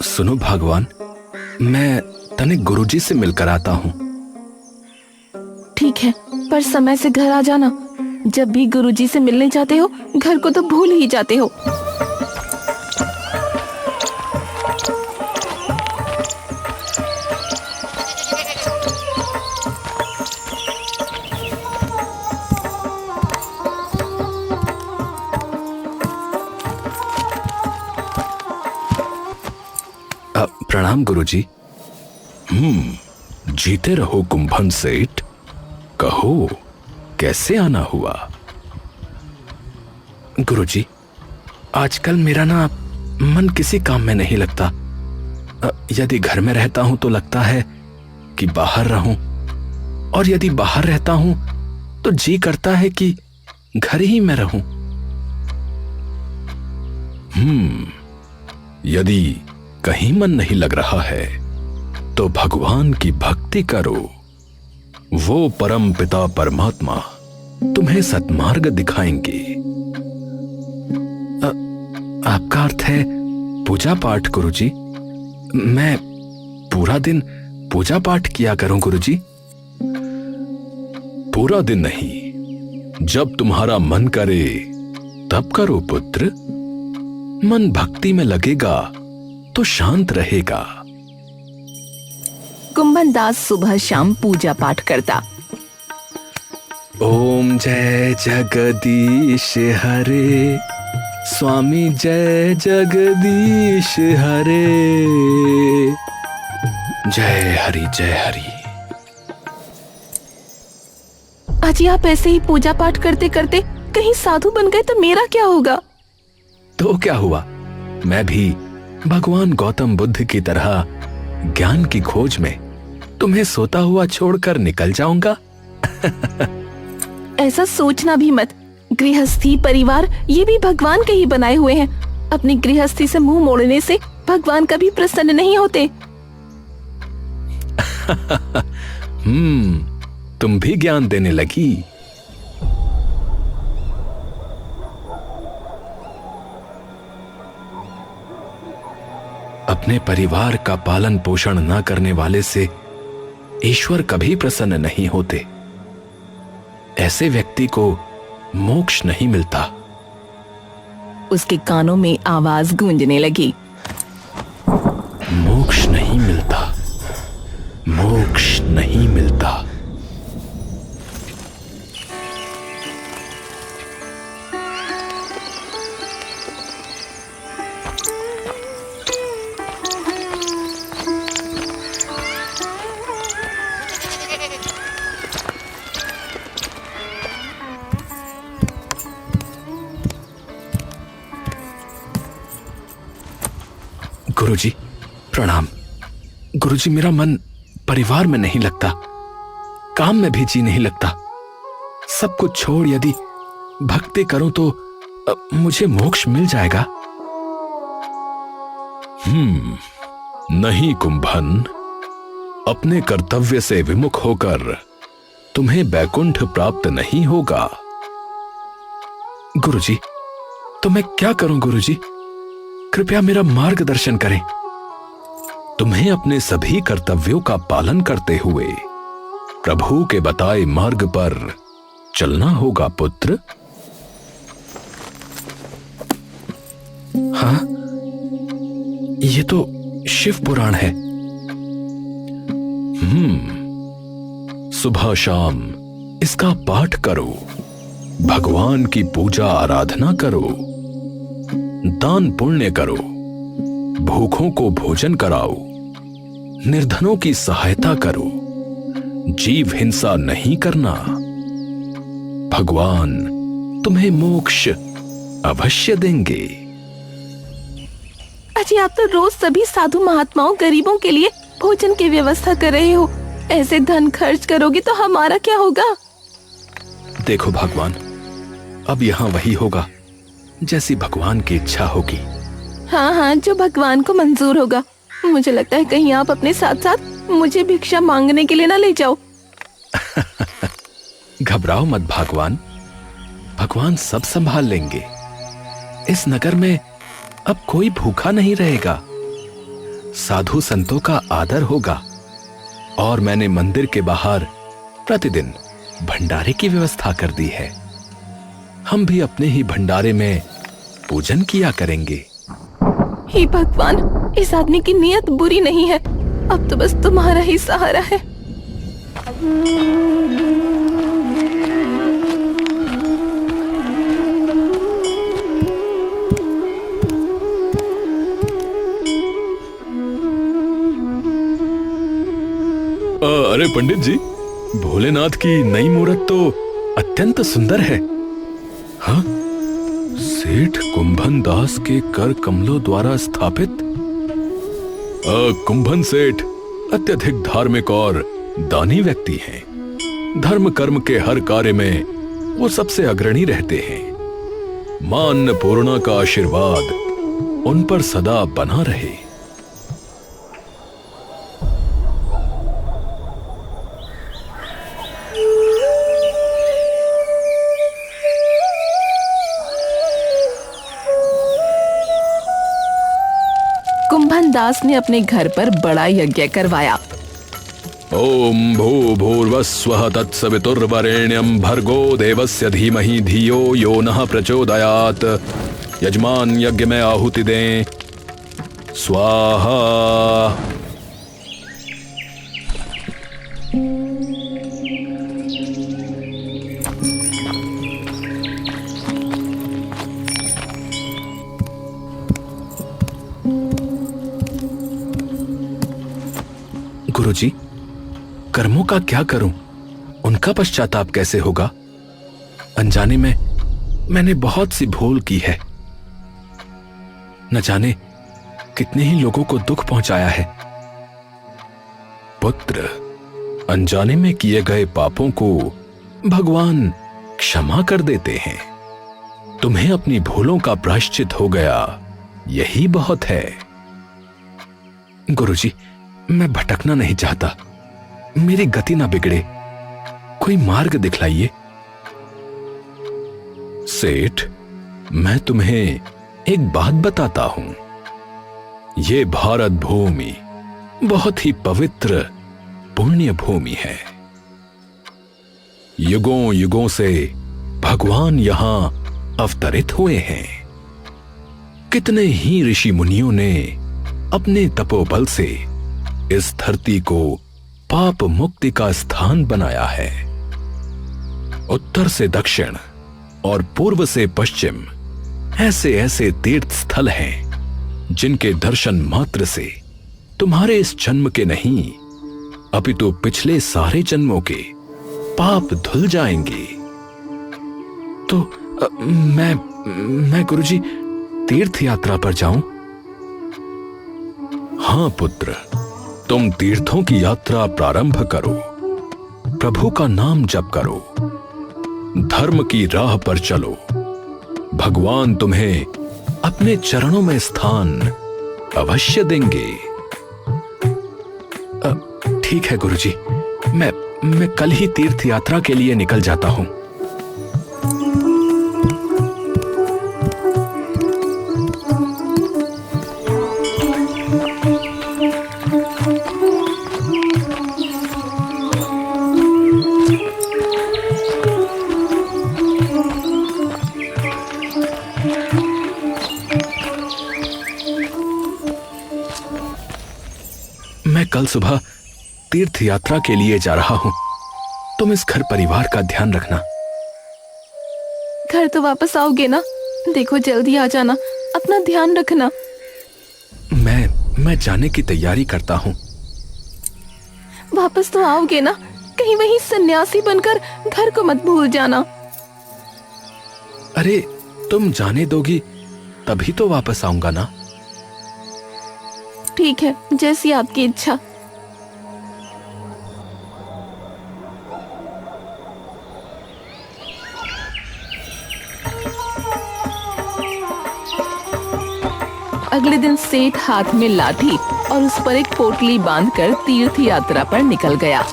सुनो भगवान, मैं तनिक गुरुजी से मिलकर आता हूँ। ठीक है, पर समय से घर आ जाना। जब भी गुरुजी से मिलने जाते हो घर को तो भूल ही जाते हो। प्रणाम गुरुजी। जीते रहो कुंभन सेठ। कहो कैसे आना हुआ? गुरुजी, आजकल मेरा ना मन किसी काम में नहीं लगता। यदि घर में रहता हूं तो लगता है कि बाहर रहूं, और यदि बाहर रहता हूं तो जी करता है कि घर ही में रहूं। यदि कहीं मन नहीं लग रहा है तो भगवान की भक्ति करो। वो परम पिता परमात्मा तुम्हें सत्मार्ग दिखाएंगे। आपका अर्थ है पूजा पाठ गुरुजी? मैं पूरा दिन पूजा पाठ किया करूं गुरुजी? पूरा दिन नहीं, जब तुम्हारा मन करे तब करो पुत्र। मन भक्ति में लगेगा तो शांत रहेगा। कुंभन दास सुबह शाम पूजा पाठ करता। ओम जय जगदीश हरे, स्वामी जय जगदीश हरे। जय हरि जय हरि। अजी, आप ऐसे ही पूजा पाठ करते करते कहीं साधु बन गए तो मेरा क्या होगा? तो क्या हुआ, मैं भी भगवान गौतम बुद्ध की तरह ज्ञान की खोज में तुम्हें सोता हुआ छोड़कर निकल जाऊंगा। ऐसा सोचना भी मत। गृहस्थी परिवार ये भी भगवान के ही बनाए हुए हैं। अपनी गृहस्थी से मुंह मोड़ने से भगवान कभी प्रसन्न नहीं होते। तुम भी ज्ञान देने लगी। अपने परिवार का पालन पोषण न करने वाले से ईश्वर कभी प्रसन्न नहीं होते। ऐसे व्यक्ति को मोक्ष नहीं मिलता। उसके कानों में आवाज गूंजने लगी। मोक्ष नहीं मिलता, मोक्ष नहीं मिलता। गुरुजी प्रणाम। गुरुजी, मेरा मन परिवार में नहीं लगता, काम में भी जी नहीं लगता। सब कुछ छोड़ यदि भक्ति करूं तो मुझे मोक्ष मिल जाएगा। नहीं कुंभन, अपने कर्तव्य से विमुख होकर तुम्हें बैकुंठ प्राप्त नहीं होगा। गुरुजी, तो मैं क्या करूं गुरुजी? कृपया मेरा मार्गदर्शन करें। तुम्हें अपने सभी कर्तव्यों का पालन करते हुए प्रभु के बताए मार्ग पर चलना होगा पुत्र। हाँ, ये तो शिव पुराण है। सुबह शाम इसका पाठ करो, भगवान की पूजा आराधना करो, दान पुण्य करो, भूखों को भोजन कराओ, निर्धनों की सहायता करो, जीव हिंसा नहीं करना। भगवान तुम्हें मोक्ष अवश्य देंगे। अजी, आप तो रोज सभी साधु महात्माओं गरीबों के लिए भोजन की व्यवस्था कर रहे हो। ऐसे धन खर्च करोगे तो हमारा क्या होगा? देखो भगवान, अब यहाँ वही होगा जैसी भगवान की इच्छा होगी। हाँ हाँ, जो भगवान को मंजूर होगा। मुझे लगता है कहीं आप अपने साथ साथ मुझे भिक्षा मांगने के लिए ना ले जाओ। घबराओ मत भगवान, भगवान सब संभाल लेंगे। इस नगर में अब कोई भूखा नहीं रहेगा। साधु संतों का आदर होगा और मैंने मंदिर के बाहर प्रतिदिन भंडारे की व्यवस्था कर दी है। हम भी अपने ही भंडारे में पूजन किया करेंगे। हे भगवान, इस आदमी की नीयत बुरी नहीं है, अब तो बस तुम्हारा ही सहारा है। अरे पंडित जी, भोलेनाथ की नई मूर्त तो अत्यंत सुंदर है। हाँ, सेठ कुंभन दास के कर कमलों द्वारा स्थापित। कुंभन सेठ अत्यधिक धार्मिक और दानी व्यक्ति हैं। धर्म कर्म के हर कार्य में वो सबसे अग्रणी रहते हैं। मां अन्नपूर्णा का आशीर्वाद उन पर सदा बना रहे। कुंभन दास ने अपने घर पर बड़ा यज्ञ करवाया। ओम भूर्भुवस्वः तत्सवितुर्वरेण्यं भर्गो देवस्य धीमहि धियो यो नः प्रचोदयात्। यजमान यज्ञ में आहुति दें। स्वाहा। गुरुजी, कर्मों का क्या करूं? उनका पश्चाताप कैसे होगा? अनजाने में मैंने बहुत सी भूल की है। न जाने कितने ही लोगों को दुख पहुंचाया है। पुत्र, अनजाने में किए गए पापों को भगवान क्षमा कर देते हैं। तुम्हें अपनी भूलों का प्रायश्चित हो गया, यही बहुत है। गुरुजी, मैं भटकना नहीं चाहता। मेरी गति ना बिगड़े, कोई मार्ग दिखलाइए। सेठ, मैं तुम्हें एक बात बताता हूं। ये भारत भूमि बहुत ही पवित्र पुण्य भूमि है। युगों युगों से भगवान यहां अवतरित हुए हैं। कितने ही ऋषि मुनियों ने अपने तपोबल से इस धरती को पाप मुक्ति का स्थान बनाया है। उत्तर से दक्षिण और पूर्व से पश्चिम ऐसे ऐसे तीर्थ स्थल हैं जिनके दर्शन मात्र से तुम्हारे इस जन्म के नहीं अपितु पिछले सारे जन्मों के पाप धुल जाएंगे। तो मैं गुरुजी तीर्थ यात्रा पर जाऊं? हां पुत्र, तुम तीर्थों की यात्रा प्रारंभ करो। प्रभु का नाम जप करो। धर्म की राह पर चलो। भगवान तुम्हें अपने चरणों में स्थान अवश्य देंगे। ठीक है गुरुजी, मैं कल ही तीर्थ यात्रा के लिए निकल जाता हूं। मैं कल सुबह तीर्थ यात्रा के लिए जा रहा हूं। तुम इस घर परिवार का ध्यान रखना। घर तो वापस आओगे ना? देखो जल्दी आ जाना, अपना ध्यान रखना। मैं जाने की तैयारी करता हूं। वापस तो आओगे ना? कहीं वहीं सन्यासी बनकर घर को मत भूल जाना। अरे तुम जाने दोगी तभी तो वापस आऊंगा ना। ठीक है, जैसी आपकी इच्छा। अगले दिन सेठ हाथ में लाठी और उस पर एक पोटली बांधकर तीर्थ यात्रा पर निकल गया।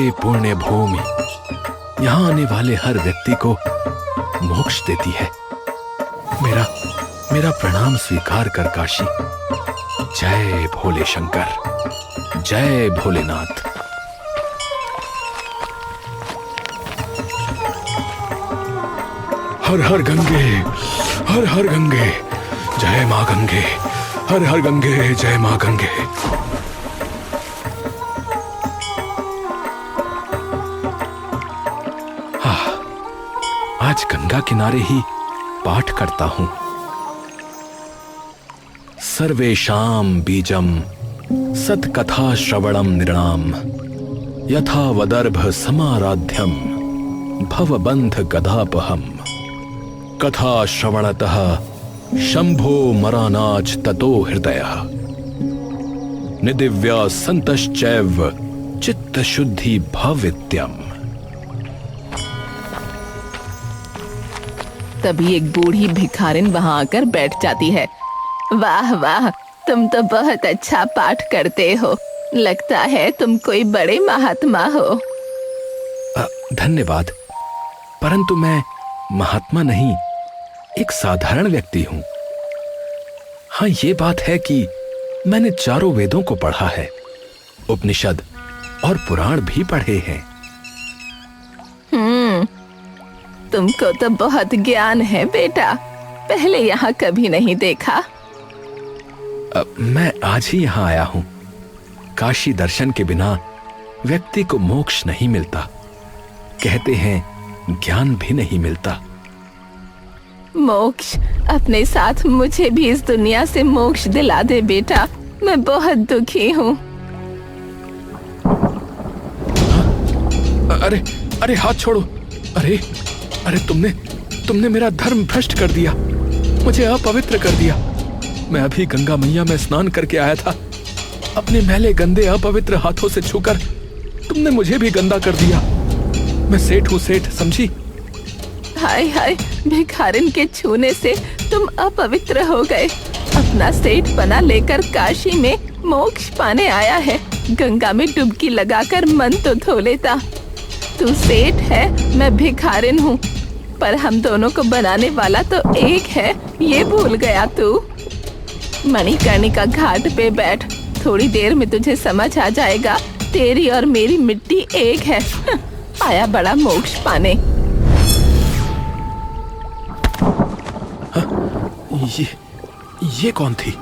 ये पुण्य भूमि यहाँ आने वाले हर व्यक्ति को मोक्ष देती है। मेरा प्रणाम स्वीकार कर काशी। जय भोले शंकर, जय भोलेनाथ। हर हर गंगे, हर हर गंगे, जय मां गंगे। हर हर गंगे, जय मां गंगे। आज गंगा किनारे ही पाठ करता हूं। सर्वेषां बीजम सत्कथा श्रवणम नृणाम यथा वदर्भ समाराध्यम भवबंध गदापहम। कथा श्रवणतः शंभो मरानाच ततो हृदयः निदिव्या संतश्चैव चित्त शुद्धि भवित्यम। तभी एक बूढ़ी भिखारिन वहां आकर बैठ जाती है। वाह वाह, तुम तो बहुत अच्छा पाठ करते हो। लगता है तुम कोई बड़े महात्मा हो। धन्यवाद, परंतु मैं महात्मा नहीं, एक साधारण व्यक्ति हूं। हाँ, ये बात है कि मैंने चारों वेदों को पढ़ा है, उपनिषद और पुराण भी पढ़े हैं। तुमको तो बहुत ज्ञान है बेटा, पहले यहाँ कभी नहीं देखा। मैं आज ही यहाँ आया हूँ। काशी दर्शन के बिना व्यक्ति को मोक्ष नहीं मिलता। कहते हैं ज्ञान भी नहीं मिलता। मोक्ष? अपने साथ मुझे भी इस दुनिया से मोक्ष दिला दे बेटा, मैं बहुत दुखी हूँ। अरे अरे हाथ छोड़ो। अरे अरे तुमने मेरा धर्म भ्रष्ट कर दिया, मुझे अपवित्र कर दिया। मैं अभी गंगा मैया में स्नान करके आया था। अपने मैले गंदे अपवित्र हाथों से छूकर तुमने मुझे भी गंदा कर दिया। मैं सेठ हूँ, सेठ, समझी? हाय हाय, भिखारिन के छूने से तुम अपवित्र हो गए। अपना सेठ बना लेकर काशी में मोक्ष पाने आया है। गंगा में डुबकी लगाकर मन तो धो लेता। तू सेठ है, मैं भिखारिन हूँ, पर हम दोनों को बनाने वाला तो एक है, ये भूल गया तू। मणिकर्णिका घाट पे बैठ, थोड़ी देर में तुझे समझ आ जाएगा, तेरी और मेरी मिट्टी एक है। आया बड़ा मोक्ष पाने। ये कौन थी?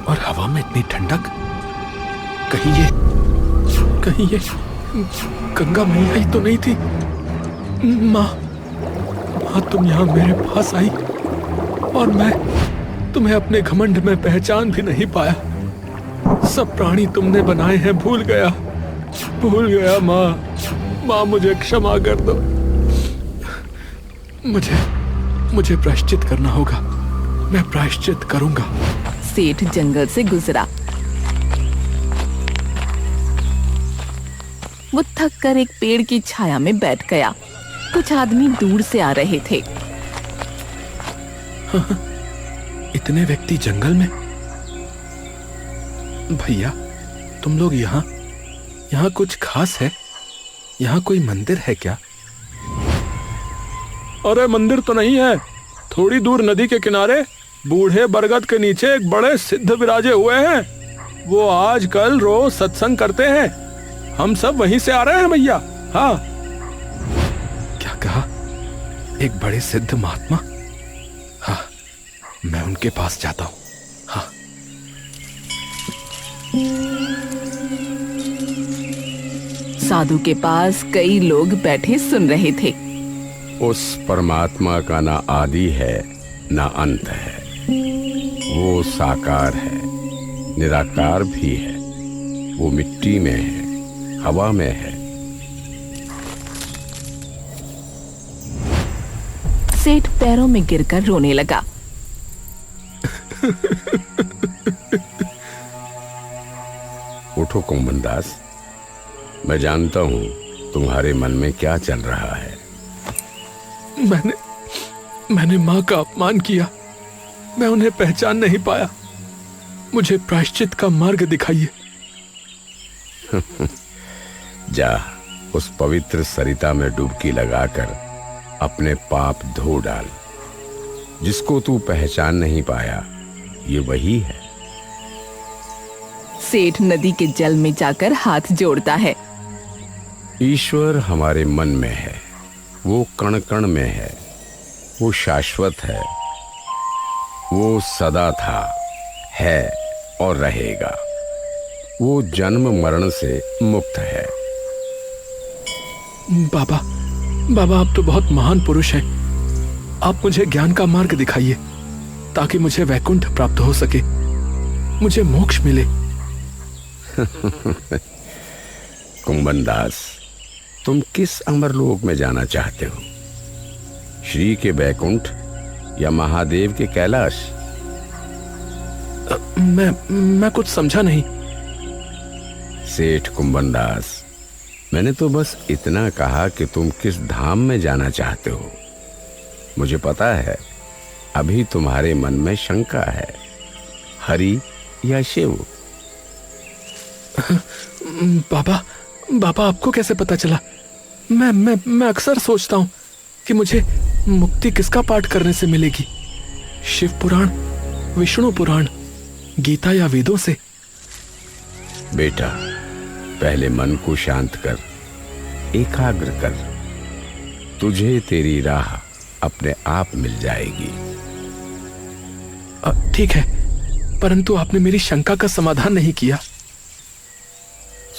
और हवा में इतनी ठंडक? कहीं ये गंगा मैया ही तो नहीं थी? माँ, तुम यहाँ मेरे पास आई और मैं तुम्हें अपने घमंड में पहचान भी नहीं पाया। सब प्राणी तुमने बनाए हैं, भूल गया माँ, मुझे क्षमा कर दो। मुझे प्रायश्चित करना होगा, मैं प्रायश्चित करूंगा। सेठ जंगल से गुजरा। वो थक कर एक पेड़ की छाया में बैठ गया। कुछ आदमी दूर से आ रहे थे। इतने व्यक्ति जंगल में? भैया, तुम लोग यहाँ कुछ खास है? यहाँ कोई मंदिर है क्या? अरे मंदिर तो नहीं है, थोड़ी दूर नदी के किनारे बूढ़े बरगद के नीचे एक बड़े सिद्ध विराजे हुए हैं। वो आजकल रोज सत्संग करते हैं। हम सब वहीं से आ रहे हैं भैया। हाँ। क्या कहा? एक बड़े सिद्ध महात्मा? हाँ, मैं उनके पास जाता हूँ। हाँ। साधु के पास कई लोग बैठे सुन रहे थे। उस परमात्मा का ना आदि है ना अंत है। वो साकार है, निराकार भी है। वो मिट्टी में है, हवा में है। सेठ पैरों में गिरकर रोने लगा। उठो कुंभनदास, मैं जानता हूं तुम्हारे मन में क्या चल रहा है। मैंने माँ का अपमान किया, मैं उन्हें पहचान नहीं पाया। मुझे प्रायश्चित का मार्ग दिखाइए। जा, उस पवित्र सरिता में डुबकी लगाकर अपने पाप धो डाल। जिसको तू पहचान नहीं पाया, ये वही है। सेठ नदी के जल में जाकर हाथ जोड़ता है। ईश्वर हमारे मन में है, वो कण कण में है, वो शाश्वत है, वो सदा था, है और रहेगा। वो जन्म मरण से मुक्त है। बाबा, बाबा आप तो बहुत महान पुरुष हैं। आप मुझे ज्ञान का मार्ग दिखाइए ताकि मुझे वैकुंठ प्राप्त हो सके, मुझे मोक्ष मिले। कुंभन दास, तुम किस अमरलोक में जाना चाहते हो? श्री के वैकुंठ या महादेव के कैलाश? मैं कुछ समझा नहीं। सेठ कुंभन दास, मैंने तो बस इतना कहा कि तुम किस धाम में जाना चाहते हो। मुझे पता है अभी तुम्हारे मन में शंका है, हरि या शिव। बाबा, बाबा आपको कैसे पता चला? मैं अक्सर सोचता हूं कि मुझे मुक्ति किसका पाठ करने से मिलेगी, शिव पुराण, विष्णु पुराण, गीता या वेदों से? बेटा, पहले मन को शांत कर, एकाग्र कर। तुझे तेरी राह अपने आप मिल जाएगी। ठीक है, परंतु आपने मेरी शंका का समाधान नहीं किया।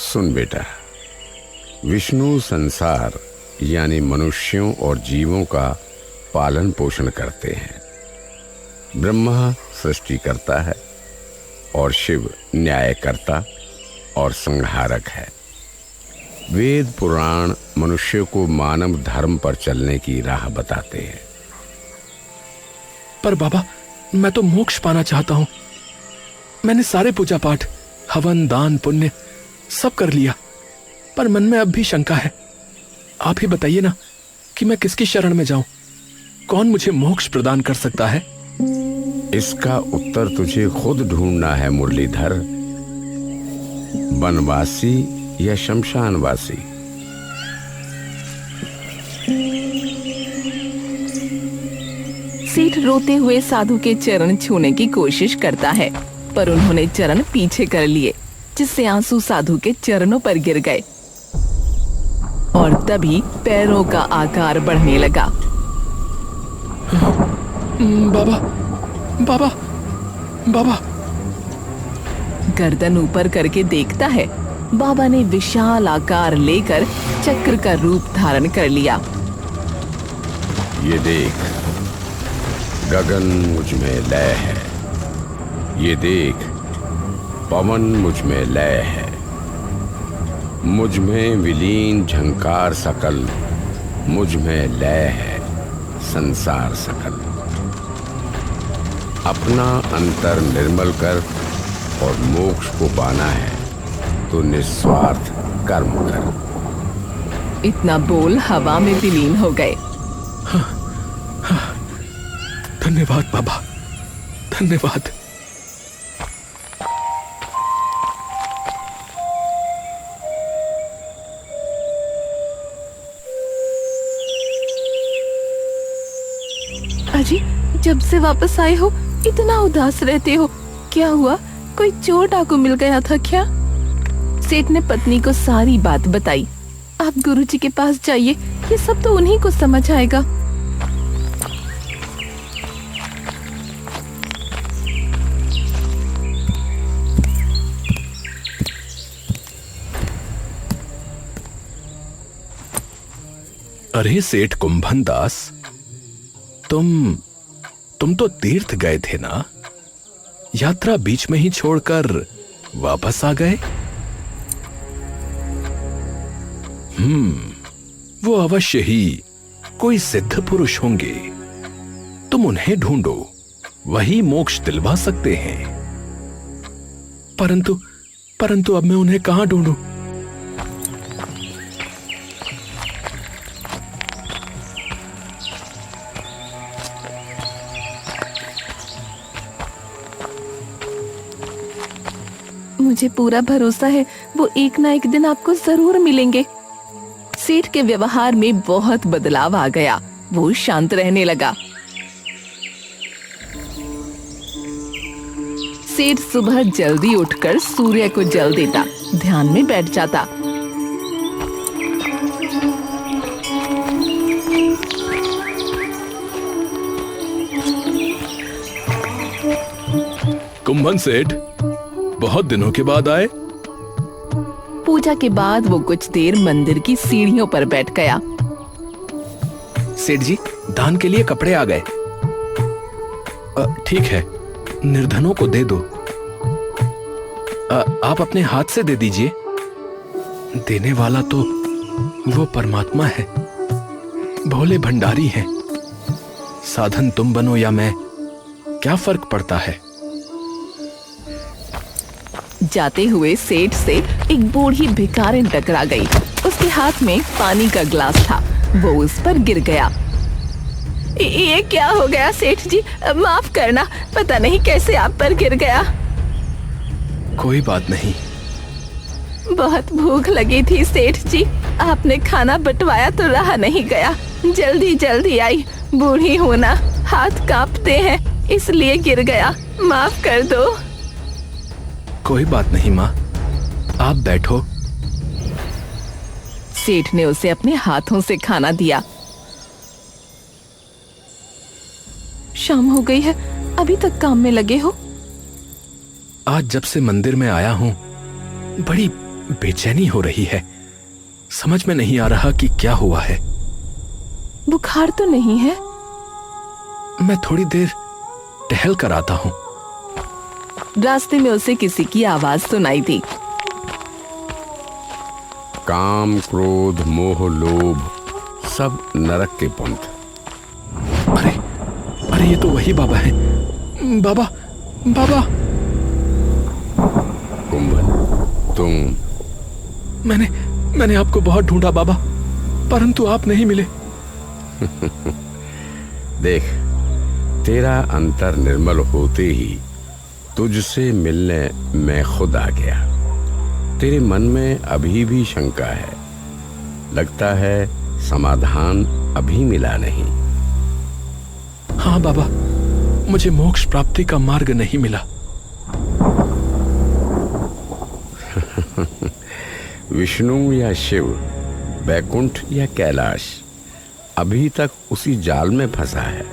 सुन बेटा, विष्णु संसार यानी मनुष्यों और जीवों का पालन पोषण करते हैं। ब्रह्मा सृष्टि करता है और शिव न्यायकर्ता और संहारक है। वेद पुराण मनुष्य को मानव धर्म पर चलने की राह बताते हैं। पर बाबा, मैं तो मोक्ष पाना चाहता हूं। मैंने सारे पूजा पाठ, हवन, दान, पुण्य सब कर लिया, पर मन में अब भी शंका है। आप ही बताइए ना कि मैं किसकी शरण में जाऊं? कौन मुझे मोक्ष प्रदान कर सकता है? इसका उत्तर तुझे खुद ढूंढना है मुरलीधर। वनवासी या शमशानवासी? सेठ रोते हुए साधु के चरण छूने की कोशिश करता है, पर उन्होंने चरण पीछे कर लिए, जिससे आंसू साधु के चरणों पर गिर गए और तभी पैरों का आकार बढ़ने लगा। बाबा, बाबा, बाबा। गर्दन ऊपर करके देखता है, बाबा ने विशाल आकार लेकर चक्र का रूप धारण कर लिया। ये देख, गगन मुझ में लय है। ये देख, पवन मुझ में लय है। मुझ में विलीन झंकार सकल, मुझ में लय है संसार सकल। अपना अंतर निर्मल कर और मोक्ष को पाना है तो निस्वार्थ कर्म कर। इतना बोल हवा में विलीन हो गए। धन्यवाद बाबा, धन्यवाद। अजी, जब से वापस आए हो इतना उदास रहते हो, क्या हुआ? कोई चोर डाकू मिल गया था क्या? सेठ ने पत्नी को सारी बात बताई। आप गुरुजी के पास जाइए, ये सब तो उन्हीं को समझ आएगा। अरे सेठ कुंभन दास, तुम तो तीर्थ गए थे ना? यात्रा बीच में ही छोड़कर वापस आ गए? वो अवश्य ही कोई सिद्ध पुरुष होंगे। तुम उन्हें ढूंढो, वही मोक्ष दिलवा सकते हैं। परंतु अब मैं उन्हें कहां ढूंढूं? मुझे पूरा भरोसा है वो एक ना एक दिन आपको जरूर मिलेंगे। सेठ के व्यवहार में बहुत बदलाव आ गया। वो शांत रहने लगा। सेठ सुबह जल्दी उठकर सूर्य को जल देता, ध्यान में बैठ जाता। कुंभन सेठ, बहुत दिनों के बाद आए। पूजा के बाद वो कुछ देर मंदिर की सीढ़ियों पर बैठ गया। सेठ जी, दान के लिए कपड़े आ गए। ठीक है, निर्धनों को दे दो। आप अपने हाथ से दे दीजिए। देने वाला तो वो परमात्मा है, भोले भंडारी हैं। साधन तुम बनो या मैं, क्या फर्क पड़ता है। जाते हुए सेठ से एक बूढ़ी भिखारिन टकरा गई। उसके हाथ में पानी का ग्लास था, वो उस पर गिर गया। ये क्या हो गया सेठ जी, माफ करना, पता नहीं कैसे आप पर गिर गया। कोई बात नहीं। बहुत भूख लगी थी सेठ जी, आपने खाना बंटवाया तो रहा नहीं गया। जल्दी जल्दी आई, बूढ़ी हूं ना, हाथ कांपते हैं, इसलिए गिर गया, माफ कर दो। कोई बात नहीं माँ, आप बैठो। सेठ ने उसे अपने हाथों से खाना दिया। शाम हो गई है, अभी तक काम में लगे हो? आज जब से मंदिर में आया हूं, बड़ी बेचैनी हो रही है। समझ में नहीं आ रहा कि क्या हुआ है। बुखार तो नहीं है? मैं थोड़ी देर टहल कर आता हूं। रास्ते में उसे किसी की आवाज सुनाई दी। काम, क्रोध, मोह, लोभ, सब नरक के पंथ। अरे अरे, ये तो वही बाबा हैं। बाबा बाबा। कुंभन, तुम। मैंने आपको बहुत ढूंढा बाबा, परंतु आप नहीं मिले। देख, तेरा अंतर निर्मल होते ही तुझसे मिलने मैं खुद आ गया। तेरे मन में अभी भी शंका है, लगता है समाधान अभी मिला नहीं। हाँ बाबा, मुझे मोक्ष प्राप्ति का मार्ग नहीं मिला। विष्णु या शिव, बैकुंठ या कैलाश, अभी तक उसी जाल में फंसा है।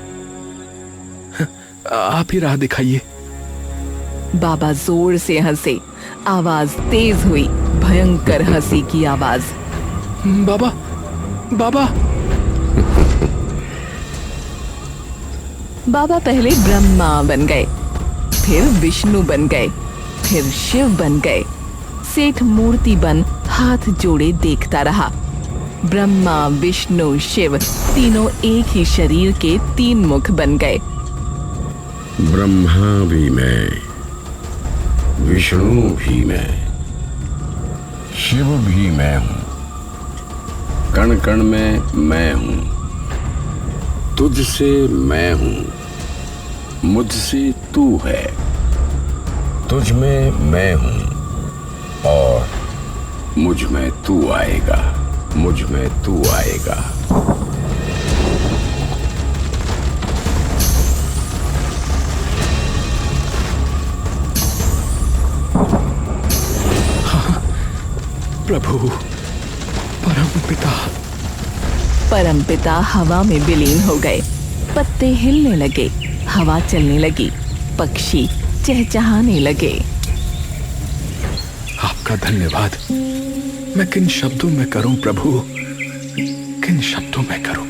आप ही राह दिखाइए। बाबा जोर से हंसे, आवाज तेज हुई, भयंकर हंसी की आवाज। बाबा बाबा। बाबा पहले ब्रह्मा बन गए, फिर विष्णु बन गए, फिर शिव बन गए। सेठ मूर्ति बन हाथ जोड़े देखता रहा। ब्रह्मा, विष्णु, शिव तीनों एक ही शरीर के 3 मुख बन गए। ब्रह्मा भी मैं, विष्णु भी मैं, शिव भी मैं हूं, कण कण में मैं हूं, तुझसे मैं हूं, मुझसे तू है, तुझ में मैं हूं और मुझ में तू आएगा, मुझ में तू आएगा। प्रभु, परमपिता। परमपिता हवा में विलीन हो गए। पत्ते हिलने लगे, हवा चलने लगी, पक्षी चहचहाने लगे। आपका धन्यवाद। मैं किन शब्दों में करूं प्रभु, किन शब्दों में करूं।